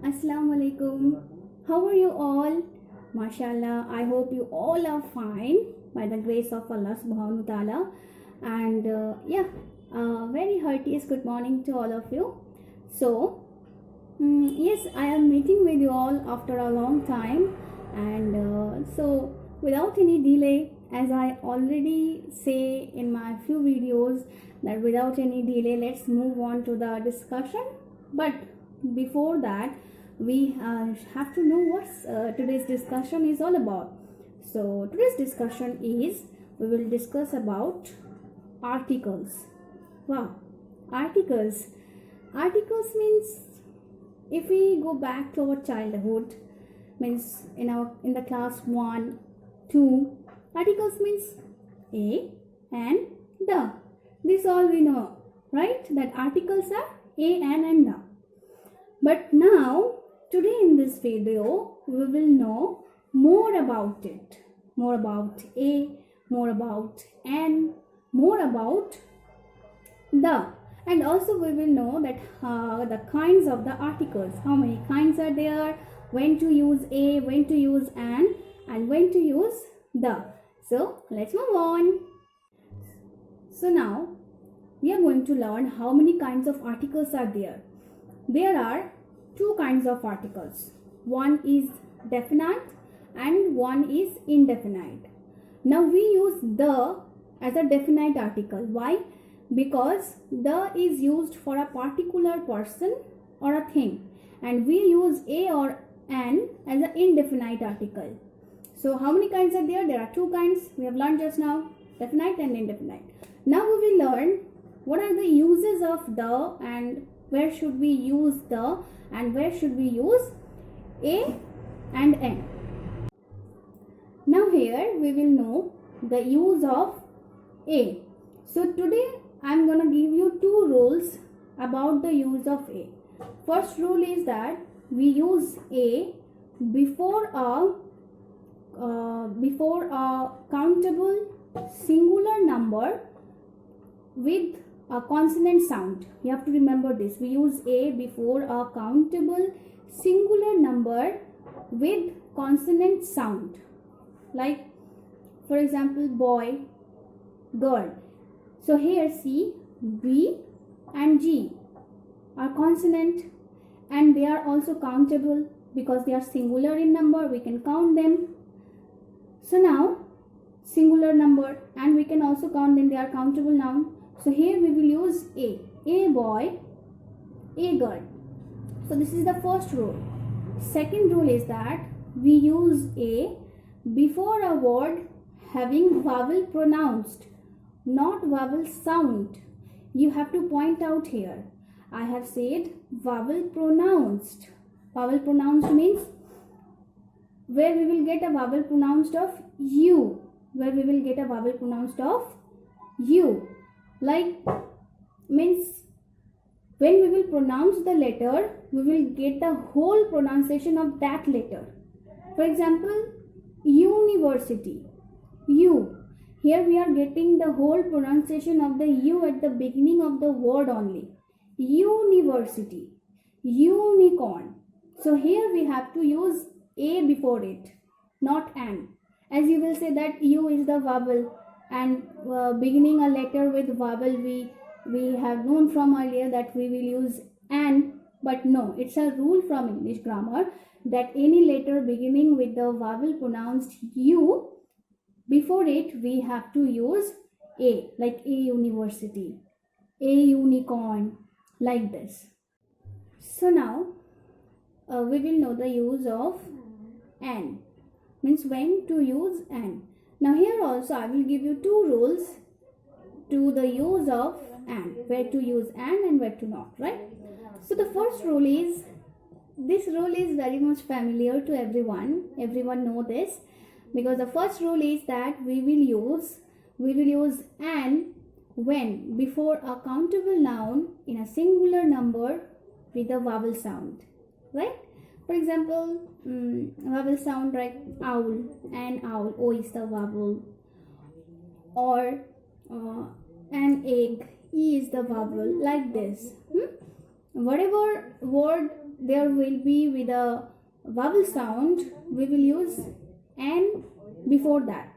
Assalamu alaikum. How are you all? MashaAllah, I hope you all are fine by the grace of Allah subhanahu wa ta'ala. And very heartiest good morning to all of you. So, yes, I am meeting with you all after a long time. And so, without any delay, as I already say in my few videos, that without any delay, let's move on to the discussion. But before that, we have to know what today's discussion is all about. So today's discussion is, we will discuss about articles. Wow, articles. Articles means, if we go back to our childhood, means in the class 1, 2, articles means a and the. This all we know, right? That articles are a and the. But now, today in this video, we will know more about it. More about a, more about an, more about the. And also we will know that the kinds of the articles. How many kinds are there? When to use a, when to use an, and when to use the. So, let's move on. So now, we are going to learn how many kinds of articles are there. There are two kinds of articles. One is definite and one is indefinite. Now we use the as a definite article. Why? Because the is used for a particular person or a thing, and we use a or an as an indefinite article. So how many kinds are there? There are two kinds. We have learned just now, definite and indefinite. Now we will learn what are the uses of the, and where should we use the, and where should we use a and an. Now here we will know the use of a. So today I am going to give you two rules about the use of a. First rule is that we use a before a countable singular number with a consonant sound. You have to remember this. We use a before a countable singular number with consonant sound. Like, for example, boy, girl. So here see, B and G are consonant, and they are also countable because they are singular in number. We can count them. So now, singular number, and we can also count them. They are countable noun. So here we will use a boy, a girl. So this is the first rule. Second rule is that we use a before a word having vowel pronounced, not vowel sound. You have to point out here. I have said vowel pronounced. Vowel pronounced means where we will get a vowel pronounced of you. Where we will get a vowel pronounced of you. Like, means when we will pronounce the letter, we will get the whole pronunciation of that letter. For example, university, U. Here we are getting the whole pronunciation of the U at the beginning of the word only. University, unicorn. So here we have to use a before it, not an. As you will say that U is the vowel, and beginning a letter with vowel, we have known from earlier that we will use an, but no, it's a rule from English grammar that any letter beginning with the vowel pronounced U, before it we have to use a, like a university, a unicorn, like this. So now we will know the use of an, means when to use an. Now here also I will give you two rules to the use of an, where to use an and where to not, right? So the first rule is, this rule is very much familiar to everyone. Everyone know this, because the first rule is that we will use an when before a countable noun in a singular number with a vowel sound, right? For example, vowel sound like owl, an owl, O is the vowel, or an egg, E is the vowel, like this. Whatever word there will be with a vowel sound, we will use an before that,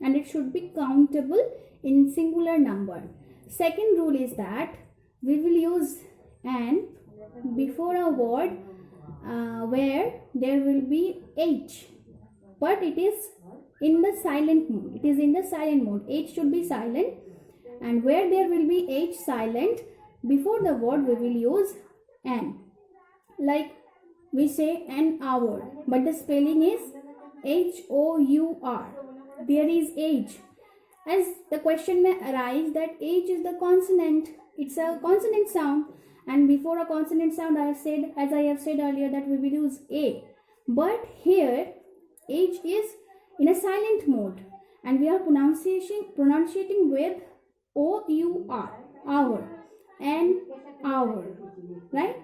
and it should be countable in singular number. Second rule is that we will use an before a word where there will be H, but it is in the silent mode. It is in the silent mode. H should be silent, and where there will be H silent, before the word we will use an. Like we say an hour, but the spelling is H-O-U-R. There is H. As the question may arise that H is the consonant. It's a consonant sound, and before a consonant sound, as I have said earlier, that we will use A. But here H is in a silent mode, and we are pronunciating with O-U-R, hour, an hour, right?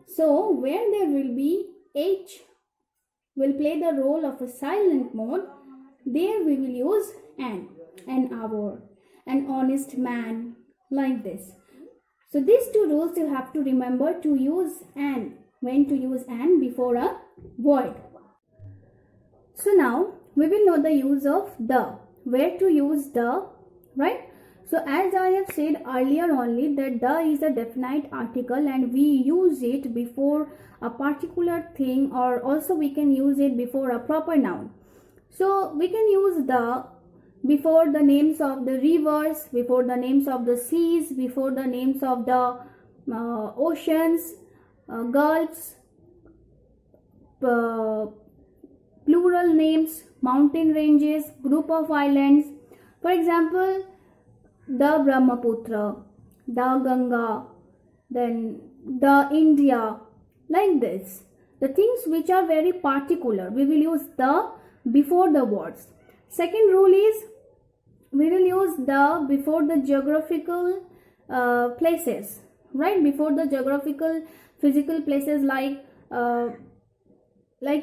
So where there will be H will play the role of a silent mode, there we will use an hour, an honest man, like this. So these two rules you have to remember to use an, when to use an before a word. So now we will know the use of the, where to use the, right? So as I have said earlier only, that the is a definite article and we use it before a particular thing, or also we can use it before a proper noun. So we can use the before the names of the rivers, before the names of the seas, before the names of the oceans, gulfs, plural names, mountain ranges, group of islands. For example, the Brahmaputra, the Ganga, then the India, like this. The things which are very particular, we will use the before the words. Second rule is we will use the before the geographical places, right? Before the geographical physical places, like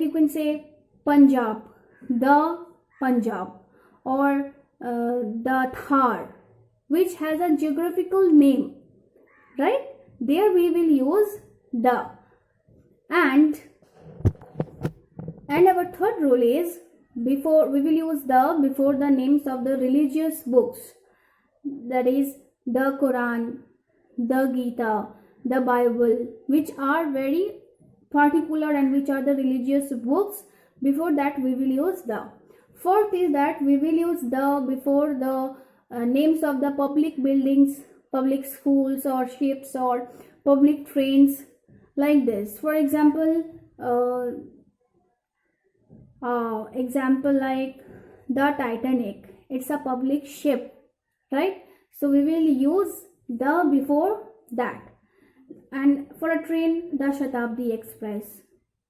you can say Punjab, the Punjab, or the Thar, which has a geographical name, right? There we will use the. And our third rule is before we will use the before the names of the religious books, that is the Quran, the Gita, the Bible, which are very particular and which are the religious books. Before that we will use the. Fourth is that we will use the before the names of the public buildings, public schools or ships or public trains, like this. For example, like the Titanic, it's a public ship, right? So we will use the before that. And for a train, the Shatabdi Express,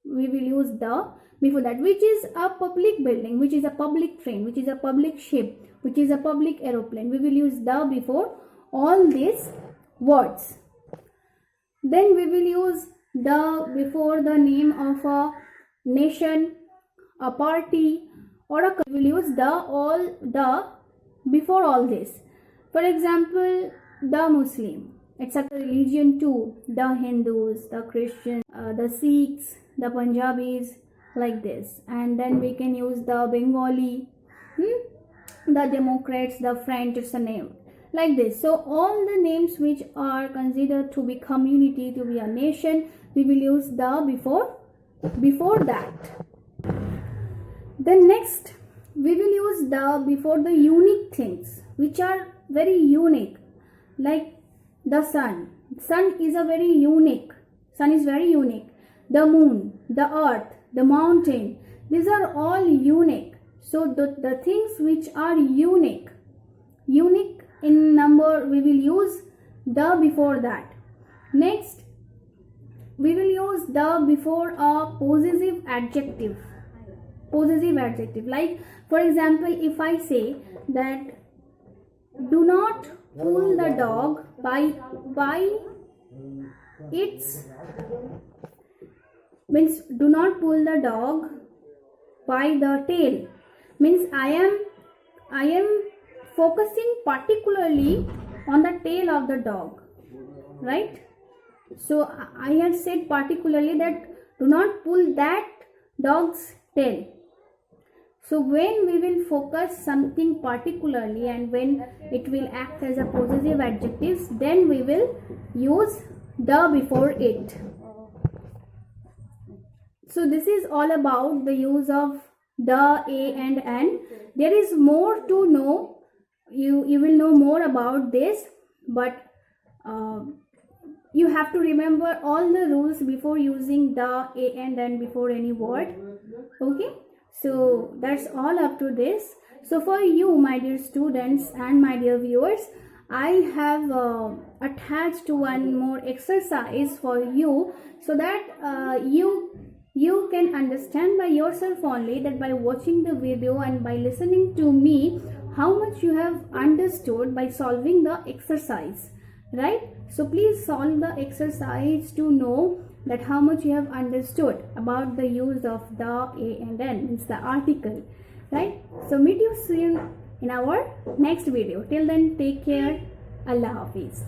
we will use the before that, which is a public building, which is a public train, which is a public ship, which is a public aeroplane. We will use the before all these words. Then we will use the before the name of a nation, a party, or a. We will use the before all this. For example, the Muslim, it's a religion too. The Hindus, the Christians, the Sikhs, the Punjabis, like this. And then we can use the Bengali, the Democrats, the French, it's a name, like this. So all the names which are considered to be community, to be a nation, we will use the before that. Then next we will use the before the unique things which are very unique, like the sun. Sun is very unique. The moon, the earth, the mountain, these are all unique. So the things which are unique in number, we will use the before that. Next, we will use the before a possessive adjective. Like, for example, if I say that do not pull the dog by its, means do not pull the dog by the tail, means I am focusing particularly on the tail of the dog, right? So I had said particularly that do not pull that dog's tail. So when we will focus something particularly and when it will act as a possessive adjectives, then we will use the before it. So this is all about the use of the, a and an. There is more to know. You will know more about this, but you have to remember all the rules before using the, a and an before any word. Okay, so that's all up to this. So for you, my dear students and my dear viewers, I have attached one more exercise for you, so that you can understand by yourself only, that by watching the video and by listening to me, how much you have understood by solving the exercise, right? So please solve the exercise to know that how much you have understood about the use of the, a and an, means the article, right? So meet you soon in our next video. Till then, take care. Allah Hafiz.